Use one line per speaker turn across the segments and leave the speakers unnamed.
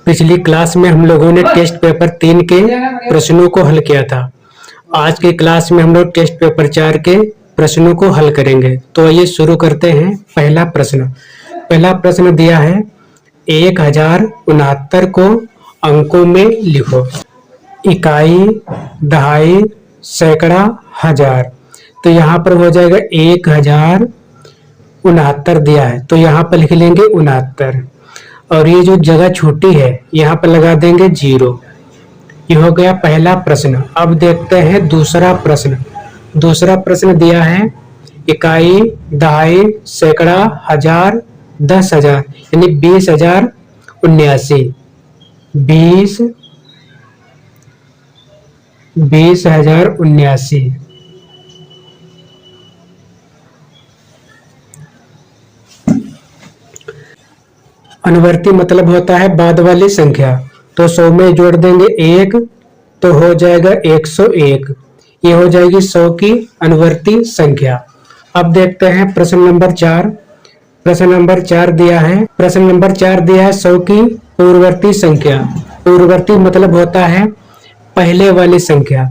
पिछली क्लास में हम लोगों ने टेस्ट पेपर 3 के प्रश्नों को हल किया था। आज की क्लास में हम लोग टेस्ट पेपर 4 के प्रश्नों को हल करेंगे। तो आइए शुरू करते हैं। पहला प्रश्न दिया है 1069 को अंकों में लिखो। इकाई, दहाई, सैकड़ा, हजार। तो यहाँ पर हो जाएगा 1069 दिया है, तो यहाँ पर लिख लेंगे 69 और ये जो जगह छोटी है यहाँ पर लगा देंगे 0। ये हो गया पहला प्रश्न। अब देखते हैं दूसरा प्रश्न। दूसरा प्रश्न दिया है इकाई, दहाई, सैकड़ा, हजार, 10,000 यानी 20,079। 20,079। अनुवर्ती मतलब होता है बाद वाली संख्या। तो 100 में जोड़ देंगे 1 तो हो जाएगा 101। ये हो जाएगी 100 की अनुवर्ती संख्या। अब देखते हैं प्रश्न नंबर 4। प्रश्न नंबर 4 दिया है 100 की पूर्ववर्ती संख्या। पूर्ववर्ती मतलब होता है पहले वाली संख्या।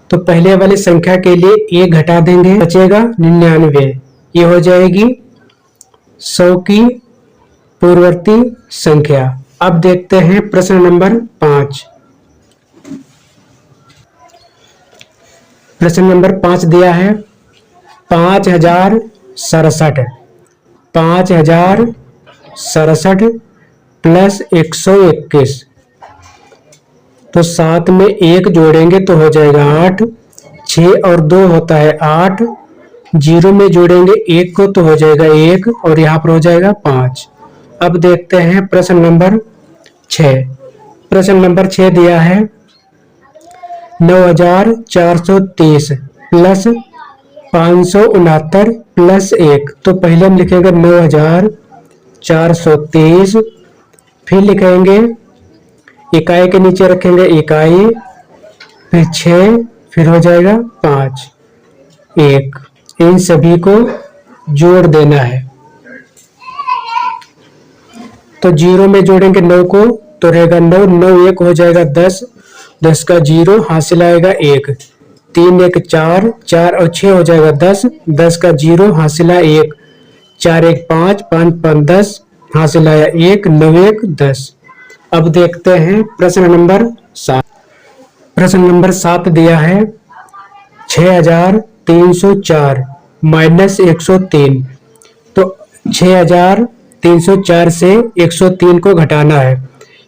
तो पहले वाली संख्या के लिए 1 घटा देंगे, बचेगा 99। ये हो जाएगी 100 की पूर्ववर्ती संख्या। अब देखते हैं प्रश्न नंबर 5। प्रश्न नंबर 5 दिया है 5067। 5067 प्लस 121। तो 7 में 1 जोड़ेंगे तो हो जाएगा 8। 6 और 2 होता है 8। 0 में जोड़ेंगे 1 को तो हो जाएगा 1 और यहाँ पर हो जाएगा 5। अब देखते हैं प्रश्न नंबर 6। प्रश्न नंबर 6 दिया है 9430 प्लस 569 प्लस 1। तो पहले हम लिखेंगे 9430, फिर लिखेंगे इकाई के नीचे रखेंगे इकाई, फिर 6, फिर हो जाएगा 5, 1। इन सभी को जोड़ देना है। तो 0 में जोड़ेंगे 9 को तो रहेगा 9, 9 1 हो जाएगा 10, 10 का 0 हासिल आएगा 1, 3 1 4, 4 और 6 हो जाएगा 10, 10 का 0 हासिल आया 1, 4 1 5, 5 5 10 हासिल आया 1, 9 1 10। अब देखते हैं प्रश्न नंबर 7। प्रश्न नंबर 7 दिया है 6304 माइनस 103। तो 6304 से 103 को घटाना है।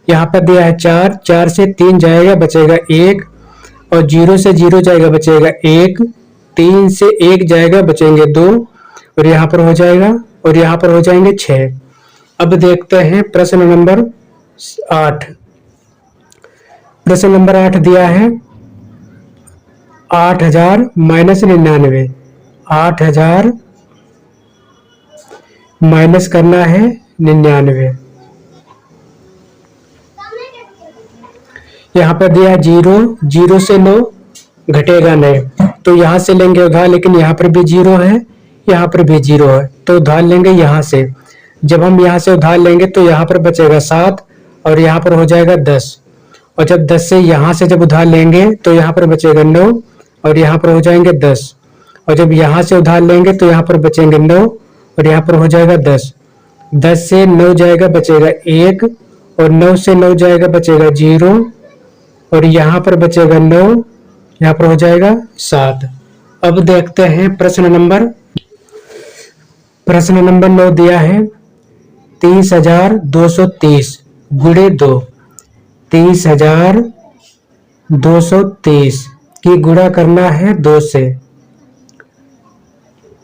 यहाँ पर दिया है 4, 4 से 3 जाएगा बचेगा 1 और 0 से 0 जाएगा बचेगा 1, 3 से 1 जाएगा बचेंगे 2 और यहाँ पर हो जाएगा और यहाँ पर हो जाएंगे 6। अब देखते हैं प्रश्न नंबर 8। प्रश्न नंबर 8 दिया है 8000 माइनस 99। 8000 माइनस करना है 99। यहाँ पर दिया 0, 0 से 9 घटेगा नहीं तो यहाँ से लेंगे उधार, लेकिन यहाँ पर भी 0 है, यहाँ पर भी 0 है तो उधार लेंगे यहाँ से। जब हम यहाँ से उधार लेंगे तो यहाँ पर बचेगा 7 और यहाँ पर हो जाएगा 10 और जब 10 से यहाँ से जब उधार लेंगे तो यहाँ पर बचेगा 9 और यहाँ पर हो जाएंगे 10 और जब यहाँ से उधार लेंगे तो यहाँ पर बचेंगे 9 और यहाँ पर हो जाएगा 10। 10 से 9 जाएगा बचेगा 1 और 9 से 9 जाएगा बचेगा 0 और यहाँ पर बचेगा 9, यहाँ पर हो जाएगा 7। अब देखते हैं प्रश्न नंबर 9 दिया है 30,230 गुणे 2। 30,230 की गुणा करना है 2 से।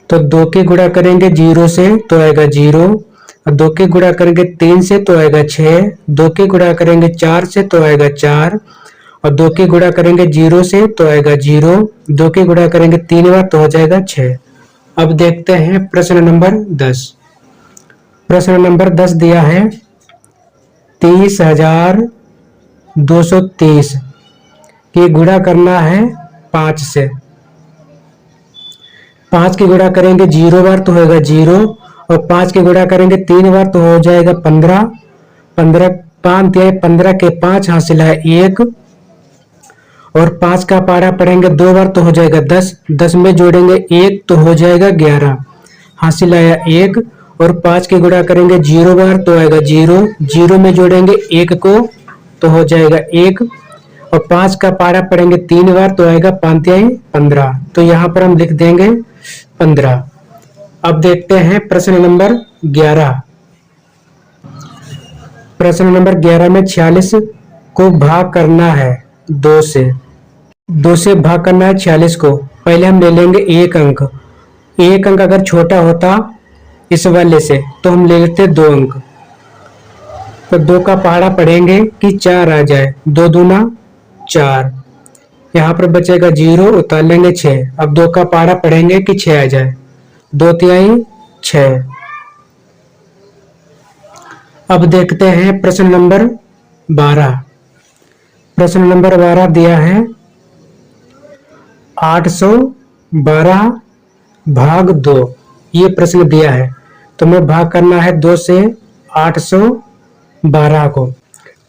तो 2 के गुणा करेंगे 0 से तो आएगा 0 और 2 के गुणा करेंगे 3 से तो आएगा 6, 2 के गुणा करेंगे 4 से तो आएगा 4 और 2 के गुणा करेंगे 0 से तो आएगा 0, 2 के गुणा करेंगे 3 बार तो हो जाएगा 6। अब देखते हैं प्रश्न नंबर 10। प्रश्न नंबर 10 दिया है 30,230 की गुणा करना है 5 से। 5 की गुणा करेंगे 0 बार तो होगा 0 और 5 की गुणा करेंगे 3 बार तो हो जाएगा 15, 15 5 तिहाई 15 के 5 हासिल है 1, और 5 का पारा पढ़ेंगे 2 बार तो हो जाएगा 10, 10 में जोड़ेंगे 1 तो हो जाएगा 11, हासिल आया 1, और 5 के गुणा करेंगे 0 बार तो आएगा 0, 0 में जोड़ेंगे 1 को तो हो जाएगा 1, और 5 का पारा पढ़ेंगे 3 बार तो आएगा 5 तिहाई 15, तो यहाँ पर हम लिख देंगे 15। अब देखते हैं प्रश्न नंबर 11। प्रश्न नंबर 11 में 46 को भाग करना है 2 से। 2 से भाग करना है 46 को। पहले हम ले लेंगे एक अंक। एक अंक अगर छोटा होता इस वाले से तो हम ले लेते 2 अंक। तो 2 का पहाड़ा पढ़ेंगे कि 4 आ जाए, 2 दूना 4, यहाँ पर बचेगा 0, उतार लेंगे 6। अब 2 का पहाड़ा पढ़ेंगे कि 6 आ जाए, 2 तिहाई 6। अब देखते हैं प्रश्न नंबर 12। प्रश्न नंबर 12 दिया है 812 भाग 2, ये प्रश्न दिया है। तो हमें भाग करना है 2 से 812 को।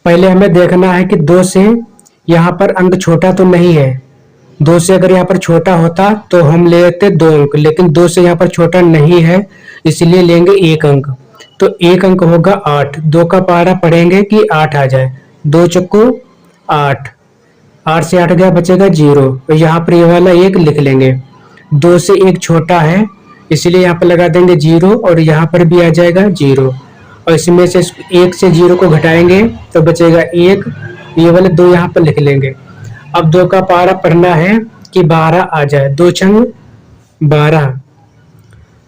पहले हमें देखना है कि 2 से यहाँ पर अंक छोटा तो नहीं है। 2 से अगर यहाँ पर छोटा होता तो हम ले लेते 2 अंक, लेकिन 2 से यहाँ पर छोटा नहीं है, इसलिए लेंगे 1 अंक। तो 1 अंक होगा 8। 2 का पहाड़ा पढ़ेंगे कि 8 आ जाए, 2 चक्को 8, 8 से 8 गया बचेगा 0, और यहाँ पर ये वाला 1 लिख लेंगे। 2 से 1 छोटा है इसलिए यहाँ पर लगा देंगे 0, और यहाँ पर भी आ जाएगा 0, और इसमें से 1 से 0 को घटाएंगे तो बचेगा 1, ये वाले 2 यहाँ पर लिख लेंगे। अब 2 का पहाड़ा पढ़ना है कि 12 आ जाए, 2 छंग 12,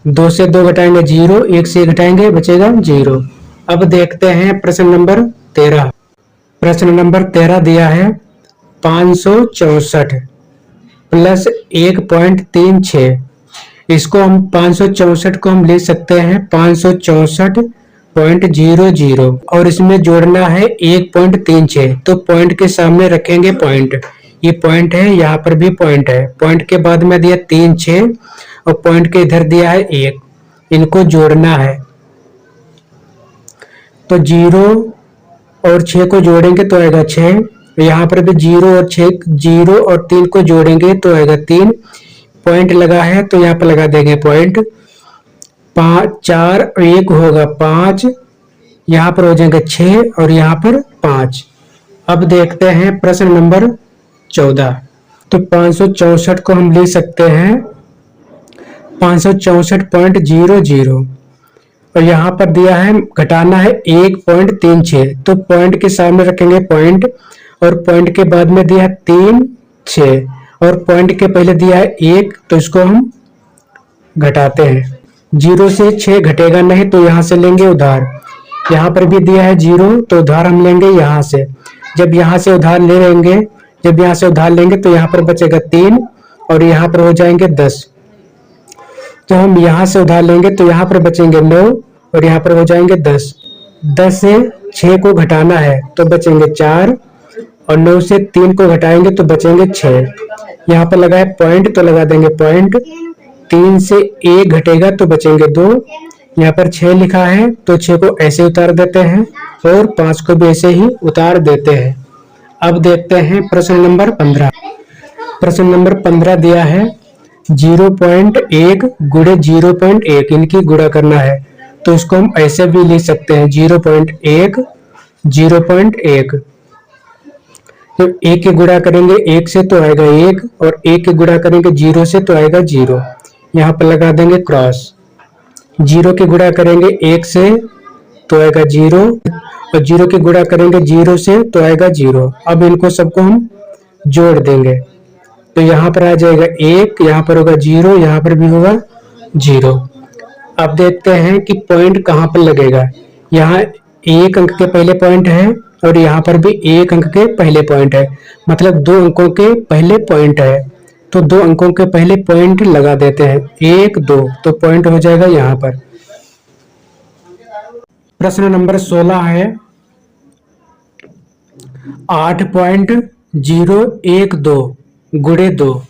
2 से 2 घटाएंगे 0, 1 से घटाएंगे बचेगा 0। अब देखते हैं प्रश्न नंबर 13। प्रश्न नंबर 13 दिया है 564 प्लस 1.36। इसको हम 564 को हम ले सकते हैं 564.00, और इसमें जोड़ना है 1.36। तो पॉइंट के सामने रखेंगे पॉइंट, ये पॉइंट है, यहाँ पर भी पॉइंट है। पॉइंट के बाद में दिया 3 6, और पॉइंट के इधर दिया है 1, इनको जोड़ना है। तो 0 और 6 को जोड़ेंगे तो आएगा 6, यहाँ पर भी 0 और 6, 0 और 3 को जोड़ेंगे तो आएगा 3। पॉइंट लगा है तो यहाँ पर लगा देंगे पॉइंट। 5 4 और 1 होगा 5, यहाँ पर हो जाएंगे 6, और यहाँ पर 5। अब देखते हैं प्रश्न नंबर 14। तो 564 को हम ले सकते हैं 564.00, और यहाँ पर दिया है घटाना है 1.36। तो पॉइंट के सामने रखेंगे पॉइंट, और पॉइंट के बाद में दिया है 3 6, और पॉइंट के पहले दिया है 1, तो इसको हम घटाते हैं। 0 से 6 घटेगा नहीं तो यहाँ से लेंगे उधार। यहाँ पर भी दिया है 0, तो उधार हम लेंगे यहाँ से। जब यहाँ से उधार ले लेंगे, जब यहाँ से उधार लेंगे तो यहाँ पर बचेगा 3, और यहाँ पर हो जाएंगे 10। तो हम यहाँ से उधार लेंगे तो यहाँ पर बचेंगे 9, और यहाँ पर हो जाएंगे 10। 10 से 6 को घटाना है तो बचेंगे 4, और 9 से 3 को घटाएंगे तो बचेंगे 6। यहाँ पर लगा है पॉइंट तो लगा देंगे पॉइंट। 3 से 1 घटेगा तो बचेंगे 2। यहाँ पर 6 लिखा है तो 6 को ऐसे उतार देते हैं, और 5 को भी ऐसे ही उतार देते हैं। अब देखते हैं प्रश्न नंबर 15। प्रश्न नंबर 15 दिया है 0.1 गुणे 0.1, इनकी गुणा करना है। तो इसको हम ऐसे भी लिख सकते हैं 0.1 0.1। तो 1 के गुणा करेंगे 1 से तो आएगा 1, और 1 के गुणा करेंगे 0 से तो आएगा 0। यहाँ पर लगा देंगे क्रॉस। 0 के गुणा करेंगे 1 से तो आएगा 0, और 0 के गुणा करेंगे 0 से तो आएगा 0। अब इनको सबको हम जोड़ देंगे तो यहाँ पर आ जाएगा 1, यहाँ पर होगा 0, यहाँ पर भी होगा 0। अब देखते हैं कि पॉइंट कहाँ पर लगेगा। यहाँ 1 अंक के पहले पॉइंट है, और यहाँ पर भी 1 अंक के पहले पॉइंट है, मतलब 2 अंकों के पहले पॉइंट है। तो 2 अंकों के पहले पॉइंट लगा देते हैं 1 2, तो पॉइंट हो जाएगा यहाँ पर। प्रश्न नंबर 16 है 8.012 गुणे 2।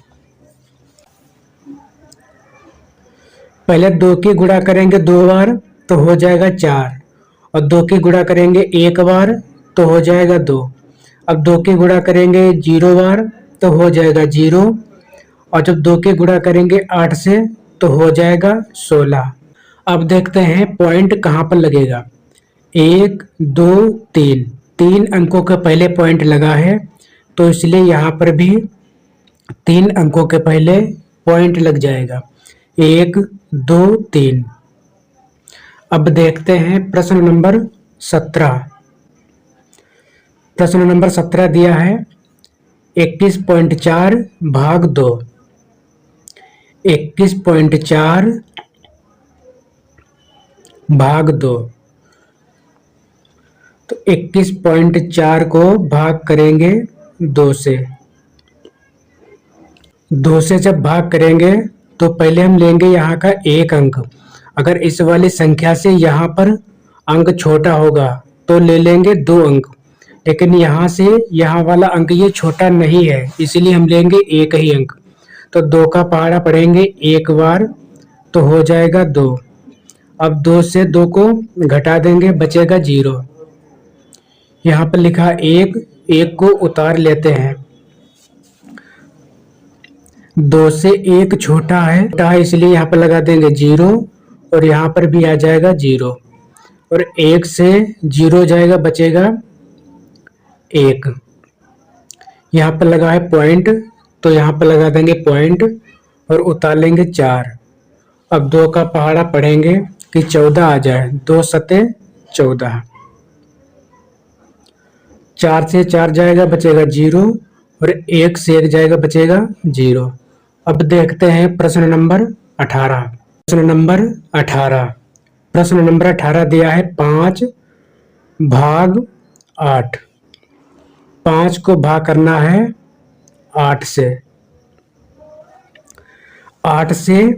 पहले 2 की गुणा करेंगे 2 बार तो हो जाएगा 4, और 2 की गुणा करेंगे 1 बार तो हो जाएगा 2। अब 2 के गुणा करेंगे 0 बार तो हो जाएगा 0, और जब 2 के गुणा करेंगे 8 से तो हो जाएगा 16। अब देखते हैं पॉइंट कहाँ पर लगेगा। 1 2 3, 3 अंकों का पहले पॉइंट लगा है, तो इसलिए यहाँ पर भी 3 अंकों के पहले पॉइंट लग जाएगा। 1 2 3। अब देखते हैं प्रश्न नंबर 17। प्रश्न नंबर 17 दिया है 21.4 भाग 2। 21.4 भाग 2। तो 21.4 को भाग करेंगे 2 से। 2 से जब भाग करेंगे तो पहले हम लेंगे यहाँ का एक अंक। अगर इस वाली संख्या से यहाँ पर अंक छोटा होगा तो ले लेंगे 2 अंक, लेकिन यहाँ से यहाँ वाला अंक ये छोटा नहीं है, इसलिए हम लेंगे एक ही अंक। तो 2 का पहाड़ा पढ़ेंगे एक बार तो हो जाएगा 2। अब 2 से 2 को घटा देंगे, बचेगा 0। यहाँ पर लिखा 1, 1 को उतार लेते हैं। 2 से 1 छोटा है इसलिए यहाँ पर लगा देंगे 0, और यहाँ पर भी आ जाएगा 0, और 1 से 0 जाएगा, बचेगा 1। यहाँ पर लगा है पॉइंट तो यहाँ पर लगा देंगे पॉइंट और उतार लेंगे 4। अब 2 का पहाड़ा पढ़ेंगे कि 14 आ जाए, 2 सते 14। 4 से 4 जाएगा, बचेगा 0, और 1 से 1 जाएगा, बचेगा 0। अब देखते हैं प्रश्न नंबर 18। प्रश्न नंबर 18। प्रश्न नंबर 18 दिया है 5 भाग 8। 5 को भाग करना है 8 से। 8 से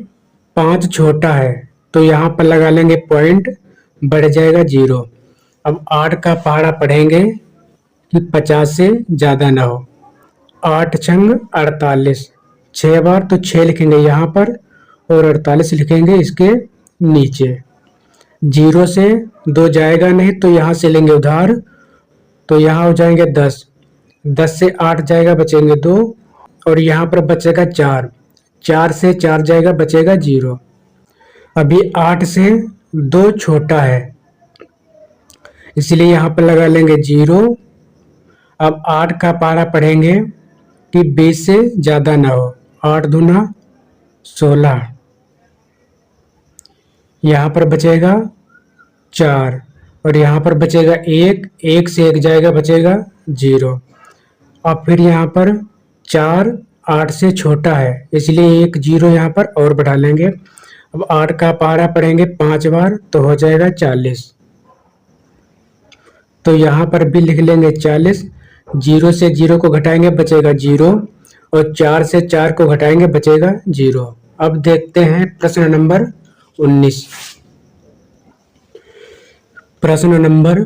5 छोटा है तो यहाँ पर लगा लेंगे पॉइंट, बढ़ जाएगा 0। अब 8 का पहाड़ा पढ़ेंगे कि 50 से ज़्यादा ना हो। 8 छंग 48, 6 बार तो 6 लिखेंगे यहाँ पर और 48 लिखेंगे इसके नीचे। 0 से 2 जाएगा नहीं तो यहाँ से लेंगे उधार, तो यहाँ हो जाएंगे 10। 10 से 8 जाएगा, बचेंगे 2, और यहाँ पर बचेगा 4। 4 से 4 जाएगा, बचेगा 0। अभी 8 से 2 छोटा है इसलिए यहाँ पर लगा लेंगे 0। अब 8 का पहाड़ा पढ़ेंगे कि 20 से ज़्यादा ना हो। 8 दूना 16, यहाँ पर बचेगा 4, और यहाँ पर बचेगा 1। 1 से 1 जाएगा, बचेगा 0। अब फिर यहाँ पर 4 8 से छोटा है इसलिए 1 0 यहाँ पर और बढ़ा लेंगे। अब 8 का पहाड़ा पढ़ेंगे 5 बार तो हो जाएगा 40, तो यहाँ पर भी लिख लेंगे 40। 0 से 0 को घटाएंगे, बचेगा 0, और 4 से 4 को घटाएंगे, बचेगा 0। अब देखते हैं प्रश्न नंबर 19। प्रश्न नंबर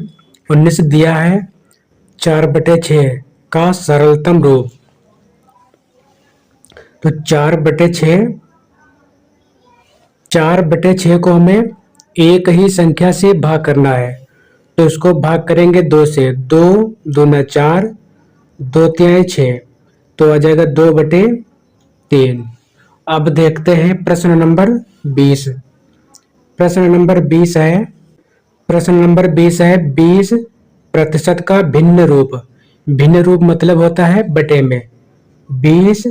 19 दिया है 4/6 का सरलतम रूप। तो 4/6 को हमें एक ही संख्या से भाग करना है, तो इसको भाग करेंगे 2 से। 2 दूना 4, 2 तिहाई 6, तो आ जाएगा 2/3। अब देखते हैं प्रश्न नंबर 20। प्रश्न नंबर 20 है 20% का भिन्न रूप। भिन्न रूप मतलब होता है बटे में। 20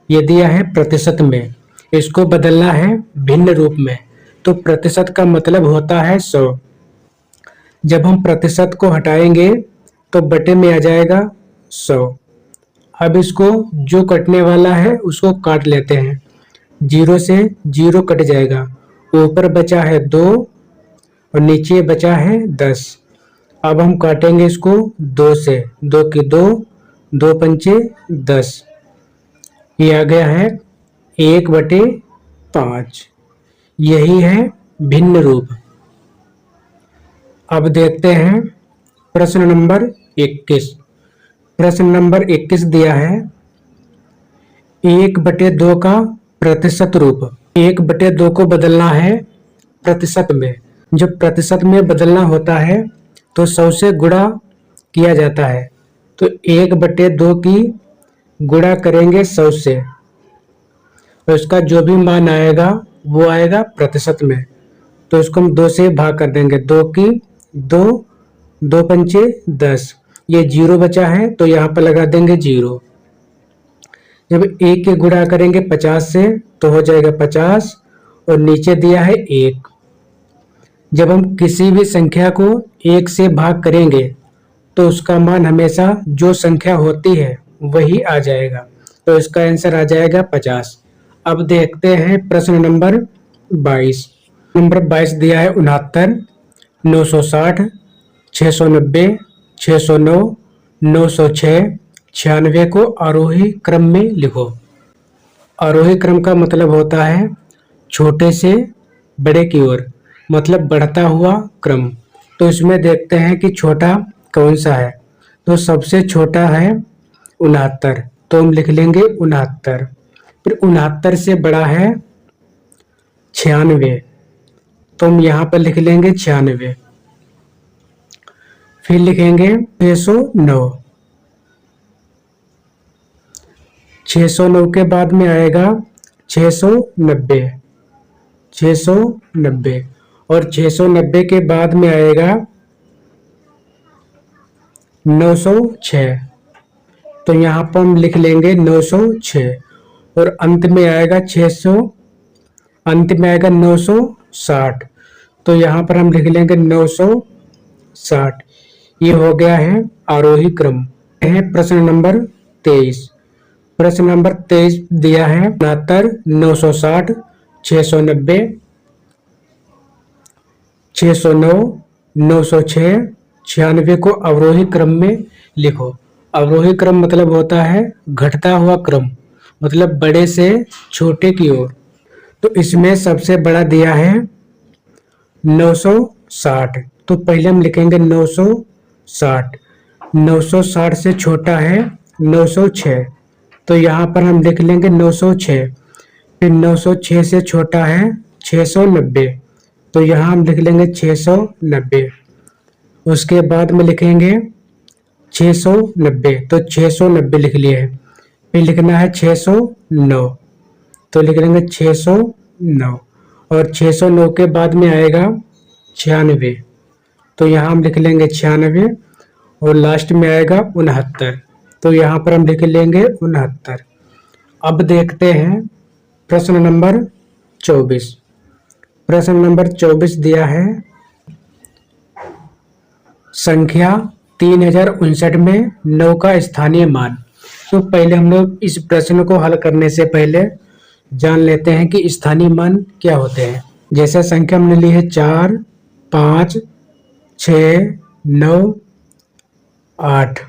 ये दिया है प्रतिशत में, इसको बदलना है भिन्न रूप में, तो प्रतिशत का मतलब होता है 100। जब हम प्रतिशत को हटाएंगे तो बटे में आ जाएगा 100। अब इसको जो कटने वाला है उसको काट लेते हैं। 0 से 0 कट जाएगा, ऊपर बचा है 2 और नीचे बचा है 10। अब हम काटेंगे इसको 2 से। 2 की 2, 2 पंचे 10, ये आ गया है 1/5। यही है भिन्न रूप। अब देखते हैं प्रश्न नंबर 21। प्रश्न नंबर 21 दिया है 1/2 का प्रतिशत रूप। 1/2 को बदलना है प्रतिशत में। जब प्रतिशत में बदलना होता है तो 100 से गुणा किया जाता है। तो 1/2 की गुणा करेंगे 100 से, और इसका जो भी मान आएगा वो आएगा प्रतिशत में। तो इसको हम 2 से भाग कर देंगे। 2 की 2, 2 पंचे 10, ये 0 बचा है तो यहाँ पर लगा देंगे 0। जब 1 के गुणा करेंगे 50 से तो हो जाएगा 50, और नीचे दिया है 1। जब हम किसी भी संख्या को 1 से भाग करेंगे तो उसका मान हमेशा जो संख्या होती है वही आ जाएगा। तो इसका आंसर आ जाएगा 50। अब देखते हैं प्रश्न नंबर 22। नंबर 22 दिया है 69, 960, 690, 609, 906, 96 को आरोही क्रम में लिखो। आरोही क्रम का मतलब होता है छोटे से बड़े की ओर, मतलब बढ़ता हुआ क्रम। तो इसमें देखते हैं कि छोटा कौन सा है। तो सबसे छोटा है 69, तो हम लिख लेंगे 69। फिर 69 से बड़ा है 96, तो हम यहाँ पर लिख लेंगे 96। फिर लिखेंगे 609। 609 के बाद में आएगा 690, 690, और 690 के बाद में आएगा 906, तो यहाँ पर हम लिख लेंगे 906। और अंत में आएगा 600, अंत में आएगा 960, तो यहाँ पर हम लिख लेंगे 960। ये हो गया है आरोही क्रम। है प्रश्न नंबर 23। प्रश्न नंबर 23 दिया है 69, 960, 690, 609, 906, 96 को अवरोही क्रम में लिखो। अवरोही क्रम मतलब होता है घटता हुआ क्रम, मतलब बड़े से छोटे की ओर। तो इसमें सबसे बड़ा दिया है 960, तो पहले हम लिखेंगे 960। 960 से छोटा है 906, तो यहाँ पर हम लिख लेंगे 906। फिर 906 से छोटा है 690, तो यहाँ हम लिख लेंगे 690। उसके बाद में लिखेंगे 690, तो 690 लिख लिए। फिर लिखना है 609, तो लिख लेंगे 609, और 609 के बाद में आएगा 96, तो यहाँ हम लिख लेंगे 96, और लास्ट में आएगा 69, तो यहाँ पर हम लिख लेंगे 69। अब देखते हैं प्रश्न नंबर 24। प्रश्न नंबर 24 दिया है संख्या 3059 में 9 का स्थानीय मान। तो पहले हम लोग इस प्रश्न को हल करने से पहले जान लेते हैं कि स्थानीय मान क्या होते हैं। जैसे संख्या हमने ली है 4, 5, 6, 9, 8।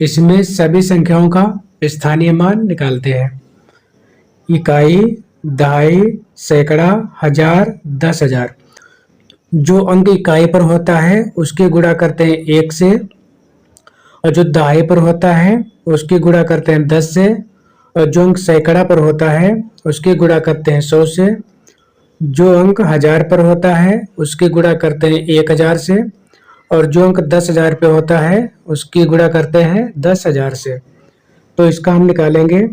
इसमें सभी संख्याओं का स्थानीय मान निकालते हैं। इकाई, दहाई, सैकड़ा, हजार, 10,000। जो अंक इकाई पर होता है उसकी गुणा करते हैं 1 से, और जो दहाई पर होता है उसकी गुणा करते हैं 10 से, और जो अंक सैकड़ा पर होता है उसकी गुणा करते हैं 100 से, जो अंक 1000 पर होता है उसकी गुणा करते हैं 1000 से, और जो अंक 10,000 पे होता है उसकी गुणा करते हैं 10,000 से। तो इसका हम निकालेंगे।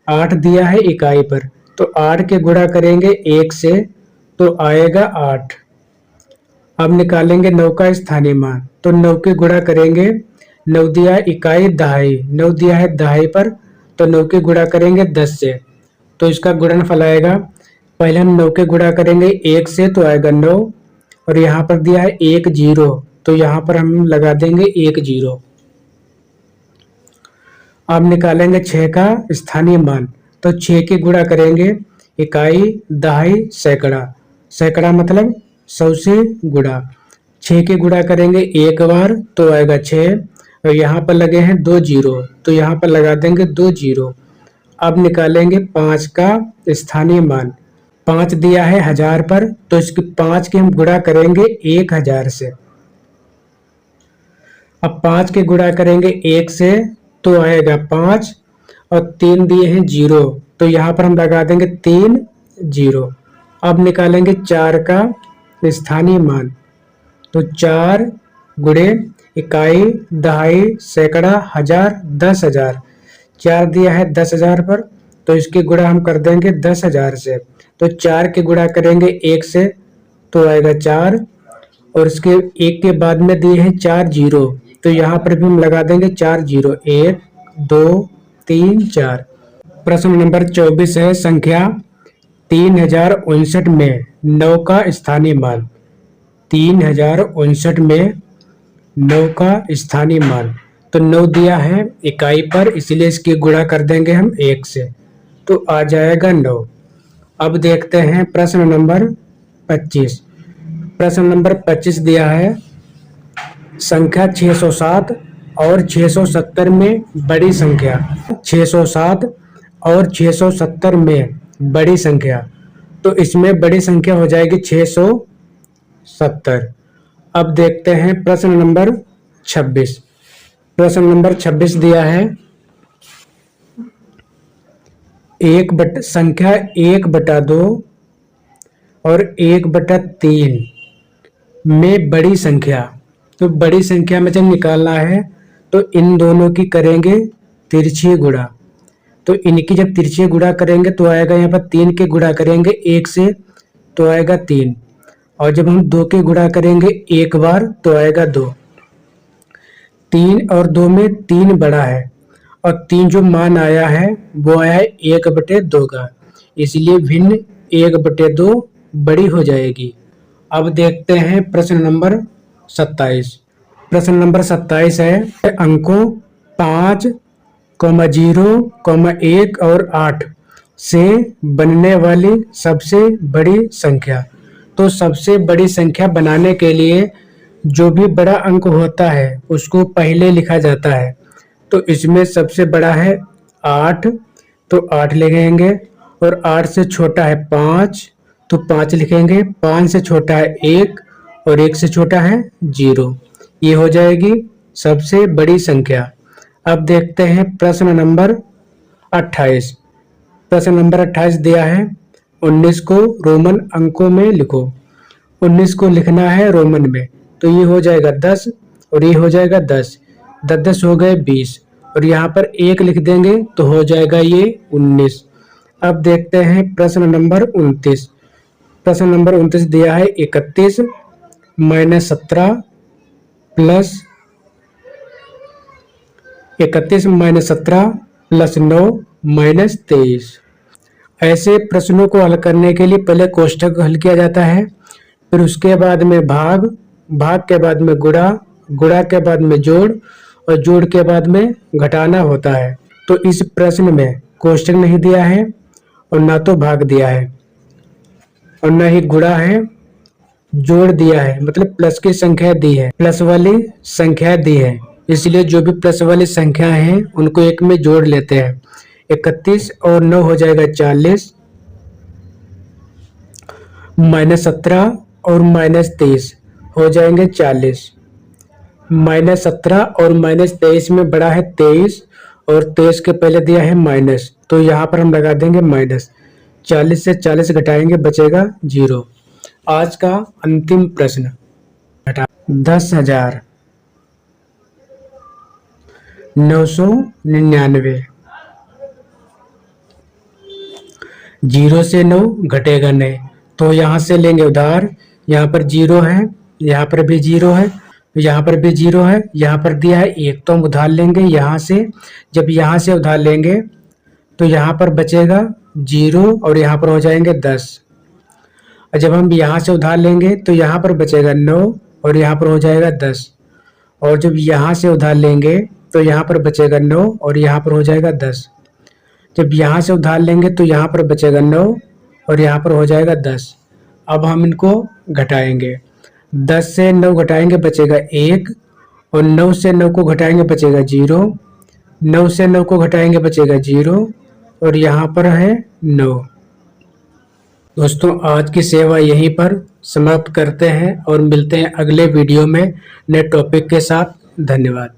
8 दिया है इकाई पर, तो 8 के गुणा करेंगे 1 से, तो आएगा 8। अब निकालेंगे 9 का स्थानीय मान, तो 9 के गुणा करेंगे। 9 दिया है इकाई, दहाई, 9 दिया है दहाई पर, तो 9 के गुणा करेंगे 10 से, तो इसका गुणनफल आएगा। पहले हम 9 के गुणा करेंगे 1 से, तो आएगा 9, और यहाँ पर दिया है 1 0, तो यहाँ पर हम लगा देंगे 1 0। अब निकालेंगे 6 का स्थानीय मान, तो 6 के गुणा करेंगे इकाई, दहाई, सैकड़ा। सैकड़ा मतलब 100 से गुणा। 6 के गुणा करेंगे एक बार, तो आएगा 6, और यहाँ पर लगे हैं 2 0, तो यहाँ पर लगा देंगे 2 0। अब निकालेंगे 5 का स्थानीय मान। 5 दिया है 1000 पर, तो इसके 5 के हम गुणा करेंगे 1000 से। अब 5 के गुणा करेंगे 1 से, तो आएगा 5, और 3 दिए हैं 0, तो यहाँ पर हम लगा देंगे 3 0। अब निकालेंगे 4 का स्थानीय मान, तो 4 गुणे इकाई, दहाई, सैकड़ा, हजार, 10,000। 4 दिया है 10,000 पर, तो इसकी गुणा हम कर देंगे 10,000 से। तो 4 की गुणा करेंगे 1 से तो आएगा 4, और इसके 1 के बाद में दिए हैं 4 जीरो, तो यहाँ पर भी हम लगा देंगे 4 जीरो। 1 2 3 4। प्रश्न नंबर 24 है संख्या 3059 में 9 का स्थानीय मान। 3059 में 9 का स्थानीय मान, तो 9 दिया है इकाई पर, इसलिए इसकी गुणा कर देंगे हम 1 से, तो आ जाएगा 9। अब देखते हैं प्रश्न नंबर 25। प्रश्न नंबर 25 दिया है संख्या 607 और 670 में बड़ी संख्या। 607 और 670 में बड़ी संख्या, तो इसमें बड़ी संख्या हो जाएगी 670। अब देखते हैं प्रश्न नंबर 26। प्रश्न नंबर 26 दिया है संख्या 1/2 और 1/3 में बड़ी संख्या। तो बड़ी संख्या में जब निकालना है तो इन दोनों की करेंगे तिरछी गुणा। तो इनकी जब तिरछी गुणा करेंगे तो आएगा यहाँ पर 3 के गुणा करेंगे 1 से तो आएगा 3, और जब हम 2 के गुणा करेंगे एक बार तो आएगा 2। 3 और 2 में 3 बड़ा है, और 3 जो मान आया है वो आया है 1/2 का, इसलिए भिन्न 1/2 बड़ी हो जाएगी। अब देखते हैं प्रश्न नंबर 27। प्रश्न नंबर 27 है अंकों 5, 0, 1 और 8 से बनने वाली सबसे बड़ी संख्या। तो सबसे बड़ी संख्या बनाने के लिए जो भी बड़ा अंक होता है उसको पहले लिखा जाता है। तो इसमें सबसे बड़ा है 8, तो 8 लिखेंगे, और 8 से छोटा है 5, तो 5 लिखेंगे। 5 से छोटा है 1, और 1 से छोटा है 0। ये हो जाएगी सबसे बड़ी संख्या। अब देखते हैं प्रश्न नंबर 28। प्रश्न नंबर 28 दिया है 19 को रोमन अंकों में लिखो। 19 को लिखना है रोमन में, तो ये हो जाएगा 10 और ये हो जाएगा 10। 10 हो गए 20, और यहाँ पर 1 लिख देंगे तो हो जाएगा ये 19। अब देखते हैं प्रश्न नंबर 29। प्रश्न नंबर 29 दिया है 31 - 17 प्लस 31 - 17 प्लस 9 - 23। ऐसे प्रश्नों को हल करने के लिए पहले कोष्ठक हल किया जाता है, फिर उसके बाद में भाग, भाग के बाद में गुणा, गुणा के बाद में जोड़, और जोड़ के बाद में घटाना होता है। तो इस प्रश्न में कोष्ठक नहीं दिया है और ना तो भाग दिया है और ना ही गुणा है, जोड़ दिया है, मतलब प्लस की संख्या दी है, प्लस वाली संख्या दी है। इसलिए जो भी प्लस वाली संख्या है उनको एक में जोड़ लेते हैं। 31 और 9 हो जाएगा 40, -17 और -23 हो जाएंगे 40। -17 और -23 में बड़ा है 23, और 23 के पहले दिया है माइनस, तो यहाँ पर हम लगा देंगे माइनस। 40 से 40 घटाएंगे बचेगा 0। आज का अंतिम प्रश्न 10,999। 0 से 9 घटेगा नहीं, तो यहाँ से लेंगे उधार। यहाँ पर 0 है, यहाँ पर भी 0 है, यहाँ पर भी 0 है, यहाँ पर दिया है 1, तो हम उधार लेंगे यहाँ से। जब यहाँ से उधार लेंगे तो यहाँ पर बचेगा 0, और यहाँ पर हो जाएंगे 10। और जब हम यहाँ से उधार लेंगे तो यहाँ पर बचेगा 9, और यहाँ पर हो जाएगा 10। और जब यहाँ से उधार लेंगे तो यहाँ पर बचेगा 9, और यहाँ पर हो जाएगा 10। जब यहाँ से उधार लेंगे तो यहाँ पर बचेगा 9, और यहाँ पर हो जाएगा 10। अब हम इनको घटाएंगे। 10 से 9 घटाएंगे बचेगा 1, और 9 से 9 को घटाएंगे बचेगा 0। 9 से 9 को घटाएंगे बचेगा 0, और यहाँ पर है 9। दोस्तों, आज की सेवा यहीं पर समाप्त करते हैं और मिलते हैं अगले वीडियो में नए टॉपिक के साथ। धन्यवाद।